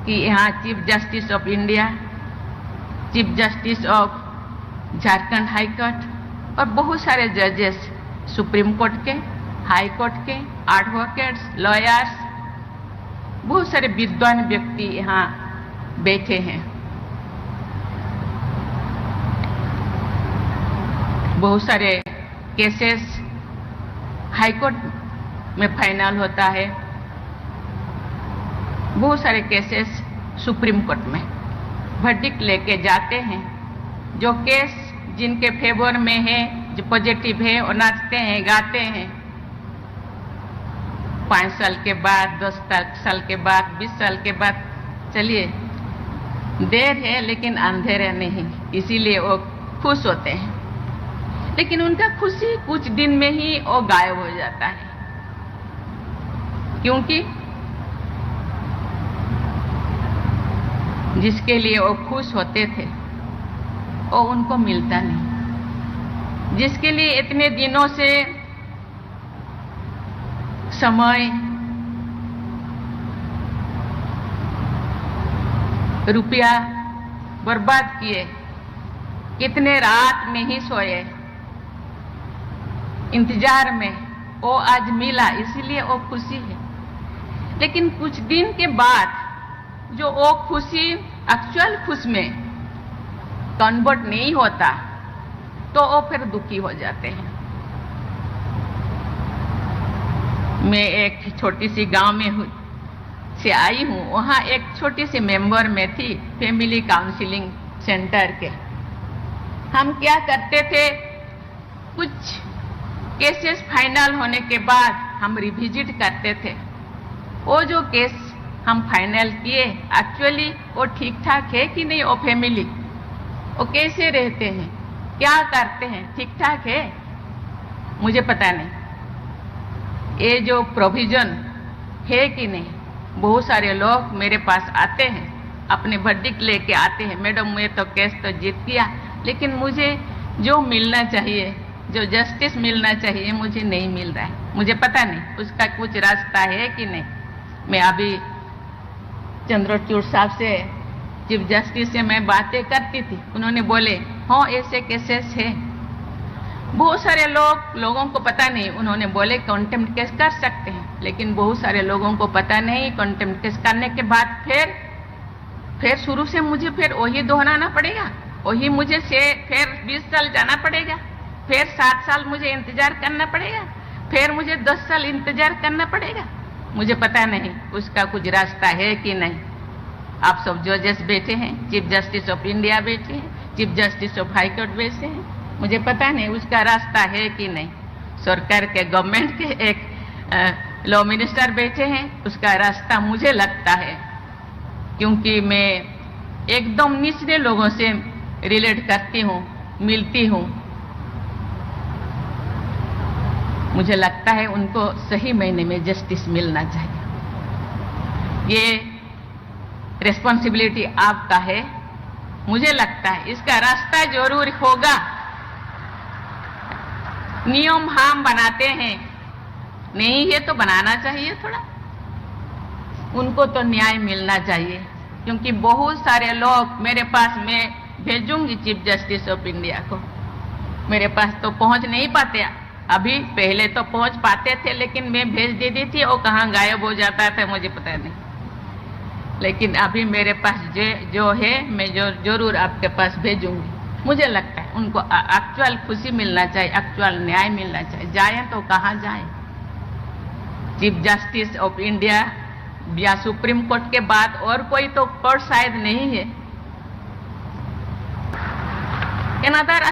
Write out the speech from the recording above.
कि यहाँ chief justice of India, chief justice of Jharkhand high court और बहुत सारे जजेस सुप्रीम कोर्ट के, हाई कोर्ट के, एडवोकेट्स, लॉयर्स, बहुत सारे विद्वान व्यक्ति यहाँ बैठे हैं। बहुत सारे केसेस हाई कोर्ट में फाइनल होता है, बहुत सारे केसेस सुप्रीम कोर्ट में वर्डिक्ट लेके जाते हैं। जो केस जिनके फेवर में है, जो पॉजिटिव है, वो नाचते हैं, गाते हैं। 5 साल के बाद, 10 साल के बाद, 20 साल के बाद, चलिए देर है लेकिन अंधेरा नहीं, इसीलिए वो खुश होते हैं। लेकिन उनका खुशी कुछ दिन में ही वो गायब हो जाता है, क्योंकि जिसके लिए वो खुश होते थे वो उनको मिलता नहीं। जिसके लिए इतने दिनों से समय, रुपया बर्बाद किए, कितने रात में ही सोए इंतजार में, वो आज मिला, इसीलिए वो खुशी है। लेकिन कुछ दिन के बाद जो वो खुशी एक्चुअल खुश में कन्वर्ट नहीं होता तो वो फिर दुखी हो जाते हैं। मैं एक छोटी सी गांव में से आई हूँ, वहाँ एक छोटी सी मेंबर में थी फैमिली काउंसलिंग सेंटर के। हम क्या करते थे, कुछ केसेस फाइनल होने के बाद हम रिविजिट करते थे। वो जो केस हम फाइनल किए एक्चुअली वो ठीक ठाक है कि नहीं, वो फैमिली वो कैसे रहते हैं, क्या करते हैं, ठीक ठाक है, मुझे पता नहीं। ये जो प्रोविजन है कि नहीं। बहुत सारे लोग मेरे पास आते हैं, अपने वर्डिक्ट लेके आते हैं, मैडम मैं तो केस तो जीत गया, लेकिन मुझे जो मिलना चाहिए, जो जस्टिस मिलना चाहिए, मुझे नहीं मिल रहा है, मुझे पता नहीं उसका कुछ रास्ता है कि नहीं। मैं अभी चंद्रचूड़ साहब से, चीफ जस्टिस से मैं बातें करती थी, उन्होंने बोले हाँ ऐसे केसेस है। बहुत सारे लोगों को पता नहीं, उन्होंने बोले कंटेम्प्ट केस कर सकते हैं, लेकिन बहुत सारे लोगों को पता नहीं। कंटेम्प्ट केस करने के बाद फिर शुरू से मुझे फिर वही दोहराना पड़ेगा, वही मुझे से फिर 20 साल जाना पड़ेगा, फिर 7 साल मुझे इंतजार करना पड़ेगा, फिर मुझे 10 साल इंतजार करना पड़ेगा। मुझे पता नहीं उसका कुछ रास्ता है कि नहीं। आप सब जजेस बैठे हैं, चीफ जस्टिस ऑफ इंडिया बैठे हैं, chief justice of high court बैठे हैं, मुझे पता नहीं उसका रास्ता है कि नहीं। सरकार के, गवर्नमेंट के एक लॉ मिनिस्टर बैठे हैं, उसका रास्ता मुझे लगता है, क्योंकि मैं एकदम निचले लोगों से रिलेट करती हूँ, मिलती हूँ। मुझे लगता है उनको सही महीने में जस्टिस मिलना चाहिए। ये रिस्पॉन्सिबिलिटी आपका है, मुझे लगता है इसका रास्ता जरूर होगा। नियम हम बनाते हैं, नहीं है तो बनाना चाहिए थोड़ा, उनको तो न्याय मिलना चाहिए। क्योंकि बहुत सारे लोग मेरे पास, मैं भेजूंगी चीफ जस्टिस ऑफ इंडिया को, मेरे पास तो पहुंच नहीं पाते अभी, पहले तो पहुंच पाते थे, लेकिन मैं भेज देती थी, वो कहाँ गायब हो जाता था मुझे पता नहीं। लेकिन अभी मेरे पास जो है मैं जरूर आपके पास भेजूंगी। मुझे लगता है उनको एक्चुअल खुशी मिलना चाहिए, एक्चुअल न्याय मिलना चाहिए। जाए तो कहाँ जाए, चीफ जस्टिस ऑफ इंडिया या सुप्रीम कोर्ट के बाद और कोई तो कोर्ट शायद नहीं है।